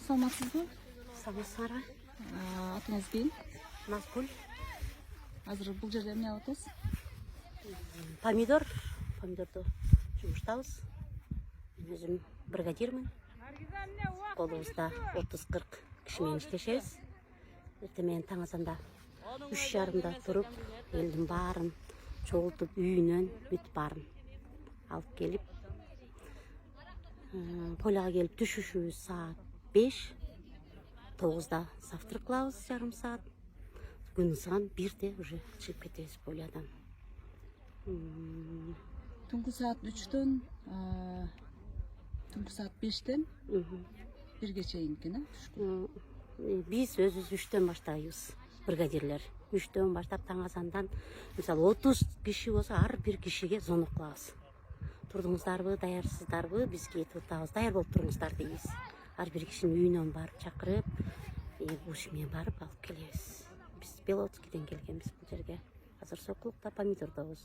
саламатсызбы? Саламатсызбы. Атыңыз кийин? Назгүл. Азыр бул жерде эмне кылып атасыз? Помидорду жумуштабыз. Мен өзүм бригадирмин. Колубузда 30-40 киши менен иштешебиз. Эртең менен таң азанда 3:30 туруп, элдин баарын чогултуп, үйүнөн бүт баарын алып келип, поляга келип түшүшүбүз саат 5, 9-да завтрак кылабыз, жарым саат. Күн ысыган 1-де уже чыгып кетебиз полядан. Түнкү саат 3-төн түнкү саат 5-тен 1-ге чейин экен, түшкү. Биз өзүбүз 3-төн баштайбыз, бригадирлер. 3-төн баштап таң азандан, мисалы 30 киши болсо, ар бир кишиге звонок кылабыз. Турдуңуздарбы, даярсыздарбы, бизге айтабыз, даяр болуп туруңуздар дейбиз. Ар бир кишинин үйүнөн барып чакырып, буш менен барып алып келебиз. Биз Белоцкийден келгенбиз бул жерге. Азыр Сокулукта помидордобуз.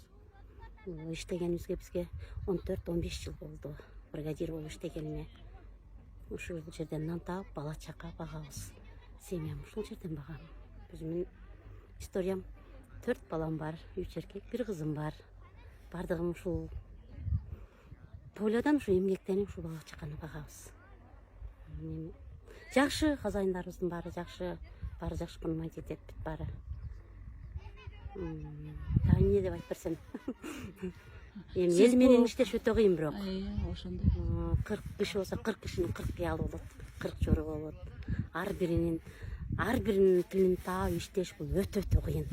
Иштегенибизге бизге 14-15 жыл болду. Бригадир болуп иштегениме. Ушул жерден нан таап, бала чака багабыз. Семьям ушул жерден багам. Өзүмдүн историям 4 балам бар, 3 эркек, 1 кызым бар. Бардыгым ушул полядан ушу эмгектенип ушул бала чаканы багабыз. Жакшы, казайындарыбыздын баары жакшы, баары жакшы курмайт этет бүт баары. Эмне деп айтып берсем. Эл менен иштеш өтө кыйын бирок. Ошондой. 40 киши болсо 40 кишинин 40 кыялы болот, 40 жору болот. Ар биринин тилин таап иштеш бул өтө кыйын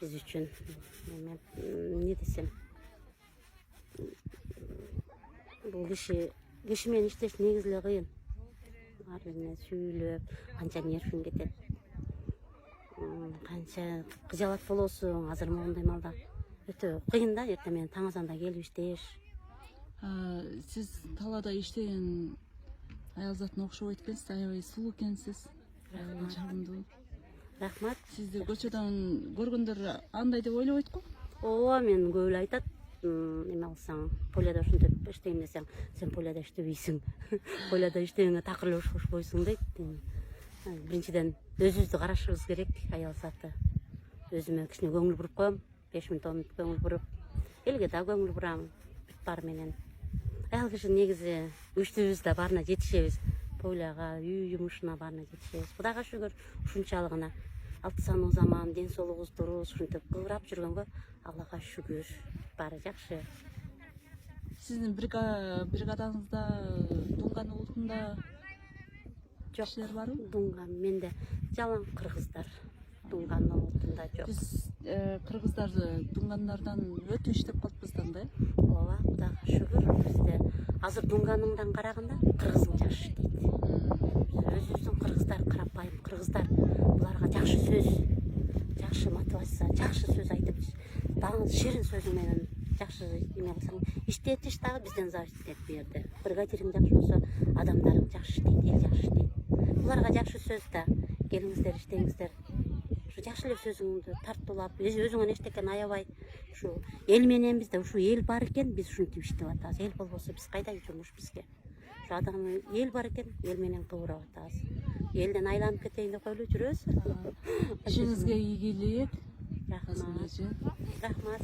биз үчүн. Эмне десем, бул киши менен иштеш негизи эле кыйын. Ар бирине сүйлөп, канча нервиң кетет. Канча кыжалат болосуң, азыр моундай маалда өтө кыйын да, эртең менен таң азанда келип иштеш. Сиз талаада иштеген аял затына окшобойт экенсиз, аябай сулуу экенсиз. Жагымдуу. Рахмат. Сизди көчөдөн көргөндөр андай деп ойлобойт го? Ооба, мен көп эле айтат. Эме алсаң, поляда ушинтип иштейм десең, сен поляда иштебейсиң. Поляда иштегенге такыр эле окшошпойсуң дейт. Биринчиден өзүбүздү карашыбыз керек, аял заты. Өзүмө кичине көңүл буруп коем, 5 мүнөт 10 мүнөт көңүл буруп, элге да көңүл бурам, бүт баары менен. Аял киши негизи үчтүбүз да баарына жетишебиз. Поляга, үй жумушуна баарына жетишебиз. Кудайга шүгүр, ушунчалыгына. Алтысануу заман, ден соолугубуз дурус, ушинтип кыбырап жүргөнгө Аллага шүгүр. Баары жакшы. Сиздин бригадаңызда Дунган улутунда кишилер барбы? Дунган, менде жалаң кыргыздар. Дунган улутунда жок. Биз кыргыздарды Дунгандардан өтө иштеп калыппыздан да. Ооба, Кудайга шүгүр. Бизде азыр Дунганыңдан караганда кыргызың жакшы иштейт. Өзүбүздүн кыргыздар карапайым кыргыздар, буларга жакшы сөз, жакшы мотивация, жакшы сөз айтып, ширин сөзү менен жакшы эме кылсаң, иштетиш дагы бизден зависит этет бу жерде. Бригадириң жакшы болсо, адамдарың жакшы иштейт, эл жакшы иштейт. Буларга жакшы сөз да, келиңиздер, иштеңиздер. Ушу жакшы эле сөзүңдү тартуулап, өзүңөн эчтекени аябай, ушу эл менен бизде ушу эл бар экен, биз ушинтип иштеп атабыз. Эл болбосо биз кайда жумуш бизге? Ушу адам эл бар экен, эл менен кыбырап атабыз. Элден айланып кетейин деп коелу, жүрөбүз. Ишиңизге ийгилик. Рахмат. Рахмат.